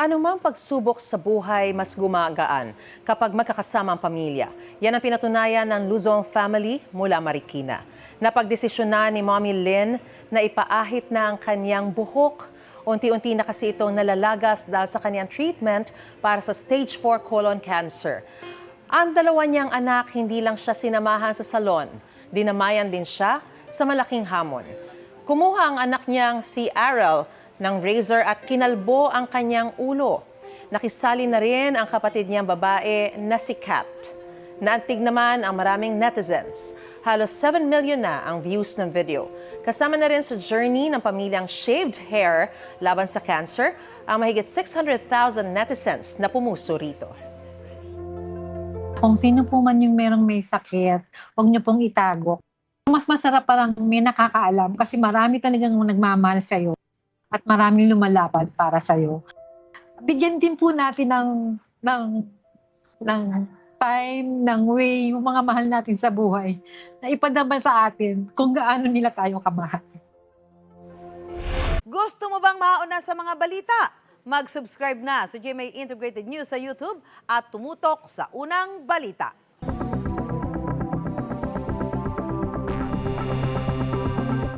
Anumang pagsubok sa buhay mas gumagaan kapag magkakasama ang pamilya. Yan ang pinatunayan ng Luzon family mula Marikina. Napagdesisyonan ni Mommy Lynn na ipaahit na ang kanyang buhok. Unti-unti na kasi itong nalalagas dahil sa kanyang treatment para sa stage 4 colon cancer. Ang dalawa niyang anak, hindi lang siya sinamahan sa salon. Dinamayan din siya sa malaking hamon. Kumuha ang anak niyang si Arel ng razor at kinalbo ang kanyang ulo. Nakisali na rin ang kapatid niyang babae na si Kat. Naantig naman ang maraming netizens. Halos 7 million na ang views ng video. Kasama na rin sa journey ng pamilyang shaved hair laban sa cancer ang mahigit 600,000 netizens na pumuso rito. Kung sino po man yung merong may sakit, huwag niyo pong itago. Mas masarap parang may nakakaalam kasi marami talagang nagmamahal sa'yo at maraming lumalaban para sa'yo. Bigyan din po natin ng time, ng way, yung mga mahal natin sa buhay na ipadama sa atin kung gaano nila tayo kamahal. Gusto mo bang mauna sa mga balita? Mag-subscribe na sa GMA Integrated News sa YouTube at tumutok sa unang balita.